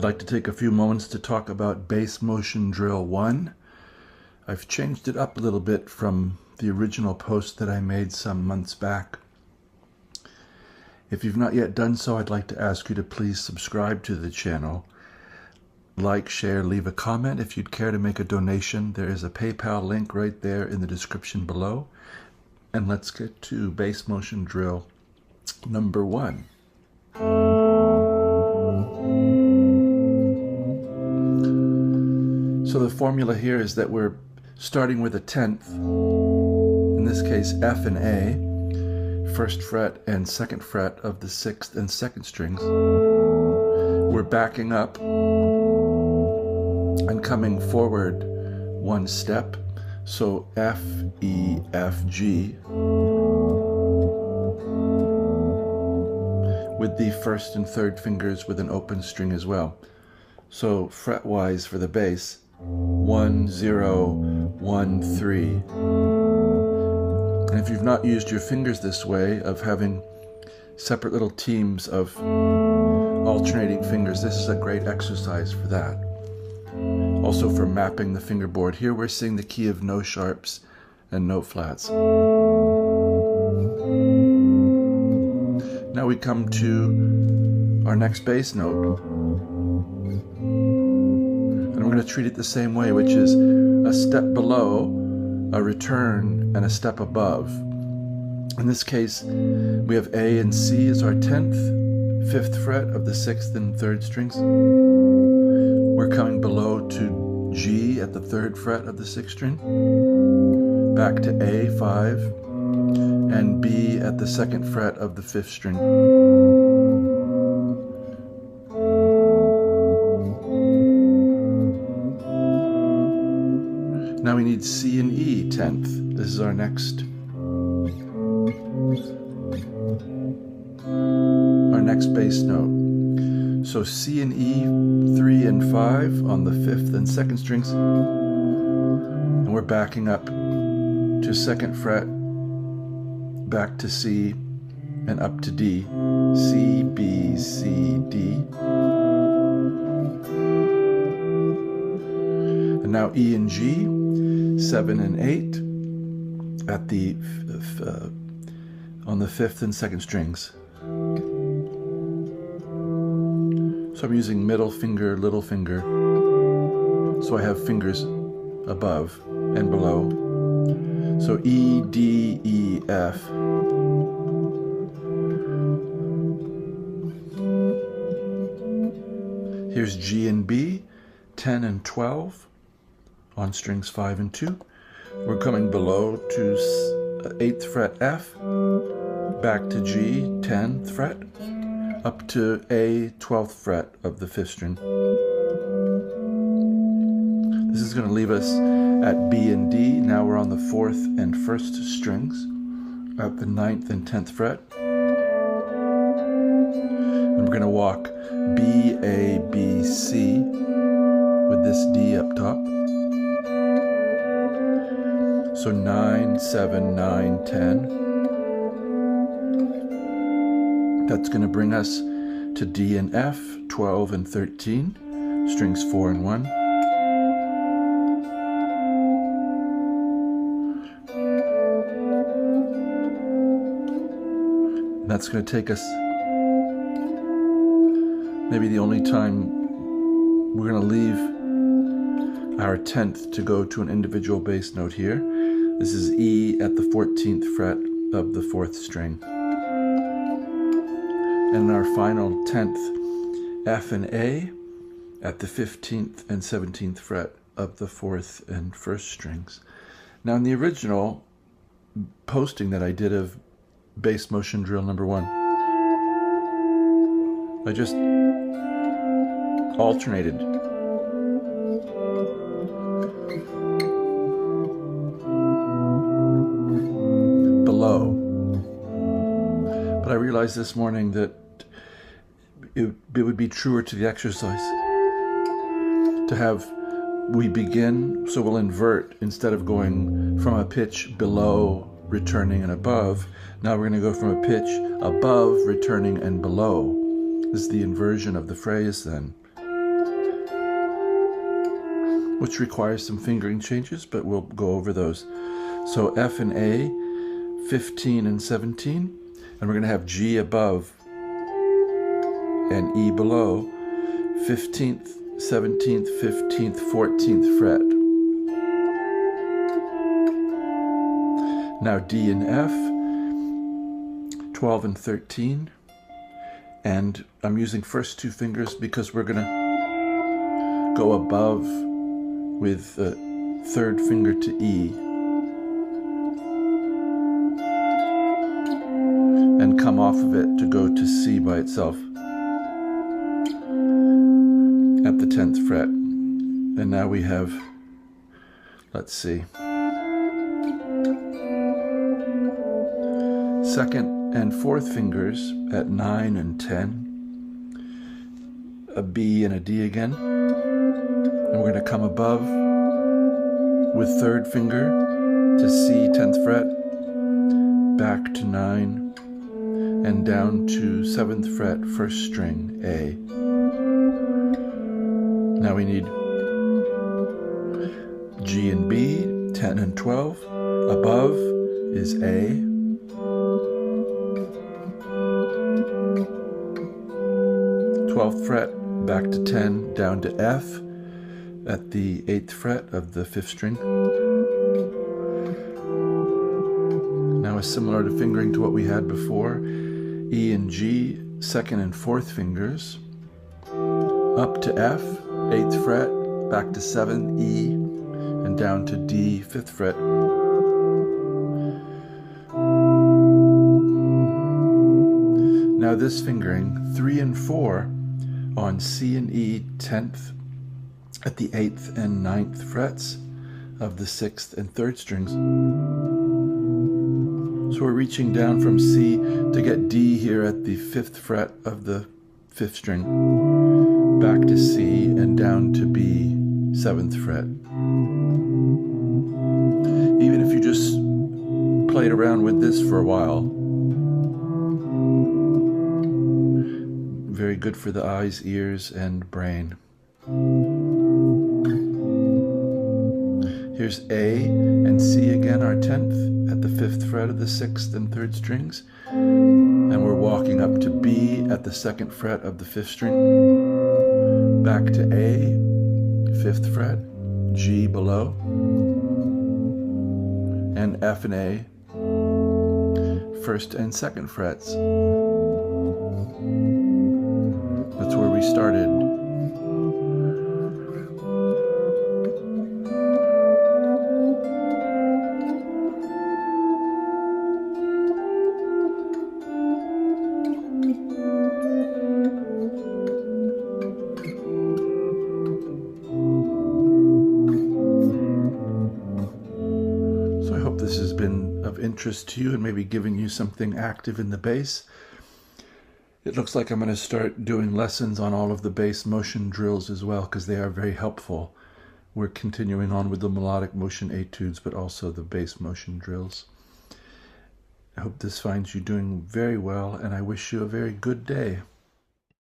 I'd like to take a few moments to talk about bass motion drill 1. I've changed it up a little bit from the original post that I made some months back. If you've not yet done so, I'd like to ask you to please subscribe to the channel. Like, share, leave a comment. If you'd care to make a donation, there is a PayPal link right there in the description below. And let's get to bass motion drill number 1. So the formula here is that we're starting with a 10th, in this case F and A, first fret and second fret of the 6th and 2nd strings. We're backing up and coming forward one step, so F, E, F, G, with the 1st and 3rd fingers with an open string as well. So fret-wise for the bass, 1, 0, 1, 3. And if you've not used your fingers this way, of having separate little teams of alternating fingers, this is a great exercise for that. Also for mapping the fingerboard. Here we're seeing the key of no sharps and no flats. Now we come to our next bass note. And we're going to treat it the same way, which is a step below, a return, and a step above. In this case, we have A and C as our 10th, 5th fret of the 6th and 3rd strings. We're coming below to G at the 3rd fret of the 6th string, back to A, 5, and B at the 2nd fret of the 5th string. Now we need C and E 10th. This is our next bass note. So C and E 3 and 5 on the 5th and 2nd strings, and we're backing up to 2nd fret, back to C, and up to D. C, B, C, D. And now E and G, 7 and 8 at the on the 5th and 2nd strings. So I'm using middle finger, little finger, so I have fingers above and below. So E, D, E, F. Here's G and B, 10 and 12 on strings 5 and 2. We're coming below to 8th fret F, back to G, 10th fret, up to A, 12th fret of the 5th string. This is going to leave us at B and D. Now we're on the 4th and 1st strings at the 9th and 10th fret. And we're going to walk B, A, B, C with this D up top. So 9, 7, 9, 10. That's going to bring us to D and F, 12 and 13, strings 4 and 1. That's going to take us, maybe the only time we're going to leave our 10th to go to an individual bass note here. This is E at the 14th fret of the 4th string. And our final 10th, F and A at the 15th and 17th fret of the 4th and 1st strings. Now in the original posting that I did of bass motion drill number 1, I just alternated below. But I realized this morning that it would be truer to the exercise to have we begin, so we'll invert instead of going from a pitch below, returning and above. Now we're going to go from a pitch above, returning and below. This is the inversion of the phrase then. which requires some fingering changes, but we'll go over those. So F and A, 15 and 17, and we're going to have G above and E below, 15th, 17th, 15th, 14th fret. Now D and F, 12 and 13, and I'm using first two fingers because we're going to go above with the third finger to E and come off of it to go to C by itself at the 10th fret. And now we have, let's see, second and fourth fingers at 9 and 10, a B and a D again, and we're going to come above with third finger to C, 10th fret, back to 9, and down to 7th fret, first string, A. Now we need G and B, 10 and 12. Above is A. Twelfth fret, back to 10, down to F at the 8th fret of the 5th string. Now it's similar to fingering to what we had before. E and G, second and fourth fingers, up to F, 8th fret, back to 7, E, and down to D, 5th fret. Now this fingering, 3 and 4 on C and E, 10th at the 8th and 9th frets of the 6th and 3rd strings. So we're reaching down from C to get D here at the 5th fret of the 5th string, back to C and down to B, 7th fret. Even if you just played around with this for a while, very good for the eyes, ears, and brain. Here's A and C again, our 10th at the 5th fret of the 6th and 3rd strings. And we're walking up to B at the 2nd fret of the 5th string. Back to A, 5th fret, G below. And F and A, 1st and 2nd frets. That's where we started. So I hope this has been of interest to you and maybe giving you something active in the bass. It looks like I'm going to start doing lessons on all of the bass motion drills as well, because they are very helpful. We're continuing on with the melodic motion etudes, but also the bass motion drills. I hope this finds you doing very well, and I wish you a very good day.